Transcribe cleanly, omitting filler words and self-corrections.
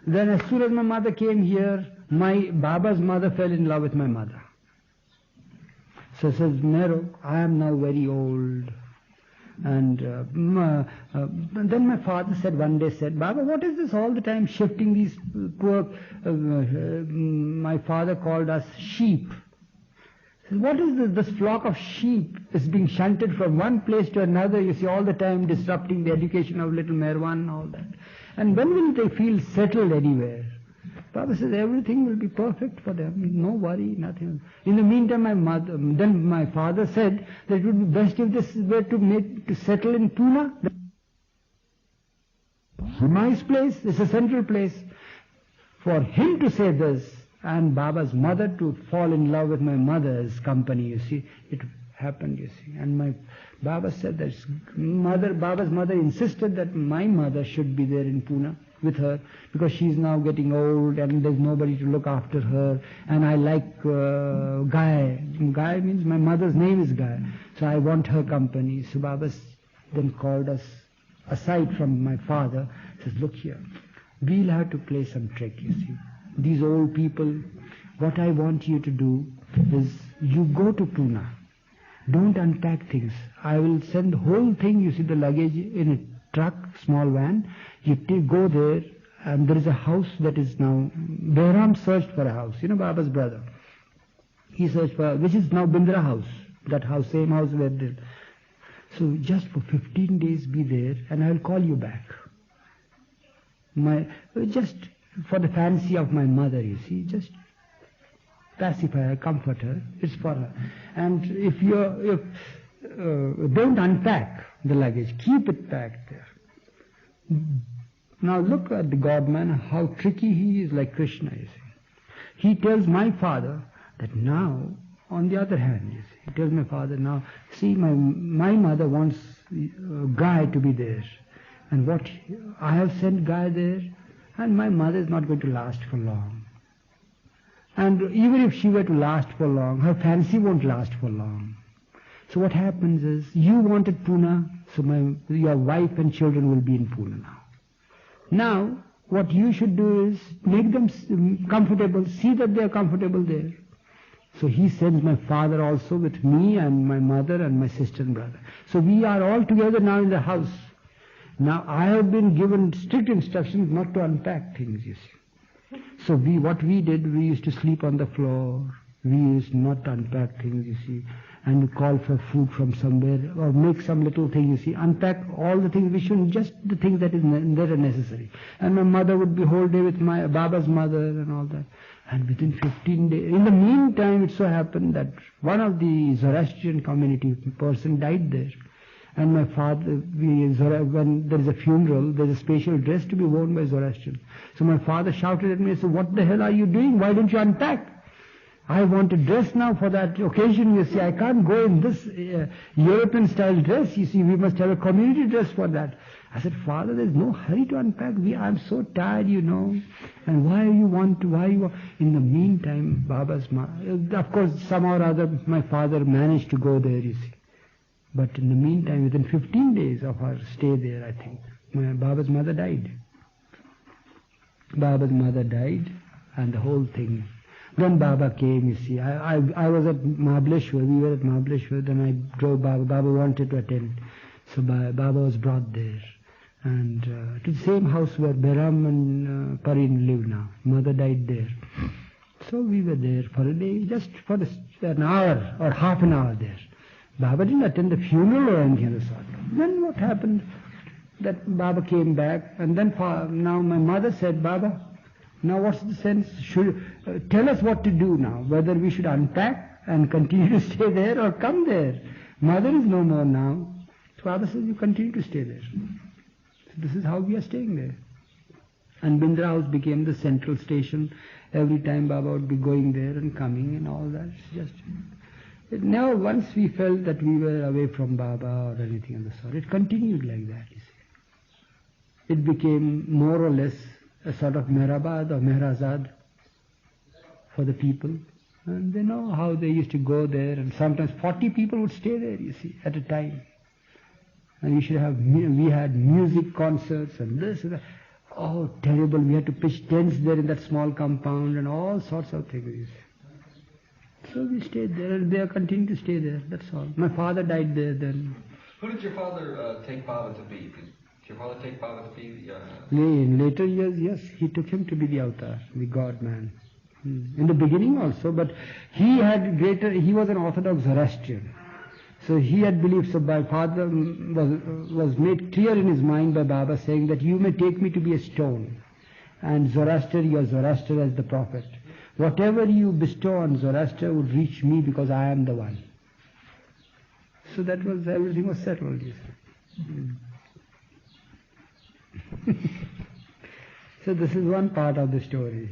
Then as soon as my mother came here, my Baba's mother fell in love with my mother. So says, Mero, I am now very old. And then my father said, one day said, Baba, what is this all the time shifting these poor, my father called us sheep. Said, what is this flock of sheep is being shunted from one place to another, you see, all the time disrupting the education of little Merwan and all that. And when will they feel settled anywhere? Baba says everything will be perfect for them, no worry, nothing. In the meantime, then my father said that it would be best if this were to settle in Pune. It's a nice place, it's a central place. For him to say this, and Baba's mother to fall in love with my mother's company, you see, it happened, you see. And my Baba said that Baba's mother insisted that my mother should be there in Pune with her, because she's now getting old and there's nobody to look after her, and I like Guy. Guy means my mother's name is Guy, so I want her company. So Baba then called us aside from my father, says, look here, we'll have to play some trick, you see. These old people, what I want you to do is you go to Pune, don't unpack things. I will send the whole thing, you see, the luggage in a truck, small van. You go there, and there is a house that is now, Behram searched for a house, you know, Baba's brother. He searched for, which is now Bindra house, that house, same house where they. So just for 15 days be there, and I will call you back. Just for the fancy of my mother, you see, just pacify her, comfort her, it's for her. And if don't unpack the luggage, keep it packed there. Now look at the God-man, how tricky he is, like Krishna, you see. He tells my father that now, on the other hand, you see, he tells my father, now, see, my mother wants Guy to be there. And what, I have sent Guy there, and my mother is not going to last for long. And even if she were to last for long, her fancy won't last for long. So what happens is, you wanted Pune, so your wife and children will be in Pune now. Now, what you should do is make them comfortable, see that they are comfortable there. So he sends my father also with me and my mother and my sister and brother. So we are all together now in the house. Now I have been given strict instructions not to unpack things, you see. So what we did, we used to sleep on the floor. We used not to unpack things, you see, and call for food from somewhere, or make some little thing, you see, unpack all the things we shouldn't, just the things that are necessary. And my mother would be whole day with my Baba's mother and all that. And within 15 days, in the meantime, it so happened that one of the Zoroastrian community person died there. And my father, when there is a funeral, there is a special dress to be worn by Zoroastrians. So my father shouted at me and said, what the hell are you doing? Why don't you unpack? I want to dress now for that occasion, you see. I can't go in this European style dress, you see. We must have a community dress for that. I said, Father, there's no hurry to unpack. I'm so tired, you know. And in the meantime, Baba's of course, somehow or other, my father managed to go there, you see. But in the meantime, within 15 days of our stay there, I think, my Baba's mother died. Baba's mother died, and the whole thing. Then Baba came, you see. I was at Mahabaleshwar, we were at Mahabaleshwar, then I drove Baba. Baba wanted to attend. So Baba was brought there. And to the same house where Behram and Parin live now. Mother died there. So we were there for a day, just for an hour or half an hour there. Baba didn't attend the funeral or anything of the sort. Then what happened? That Baba came back, and then now my mother said, Baba, now what's the sense? Tell us what to do now, whether we should unpack and continue to stay there or come there. Mother is no more now. So Baba says, you continue to stay there. So this is how we are staying there. And Bindra House became the central station. Every time Baba would be going there and coming and all that. Never once we felt that we were away from Baba or anything of the sort. It continued like that, you see. It became more or less a sort of Mehrabad or Mehrazad for the people. And they know how they used to go there, and sometimes 40 people would stay there, you see, at a time. And we had music concerts and this and that. Oh, terrible. We had to pitch tents there in that small compound and all sorts of things. So we stayed there and they continued to stay there. That's all. My father died there then. Who did your father take Baba to be? Did your father take Baba to be the... In later years, yes, he took him to be the avatar, the God-man. In the beginning also, but he was an Orthodox Zoroastrian. So he had believed, so my father was made clear in his mind by Baba saying that you may take me to be a stone. And Zoroaster, you are Zoroaster as the prophet. Whatever you bestow on Zoroaster would reach me because I am the one. So that was, everything was settled, you see. So this is one part of the story.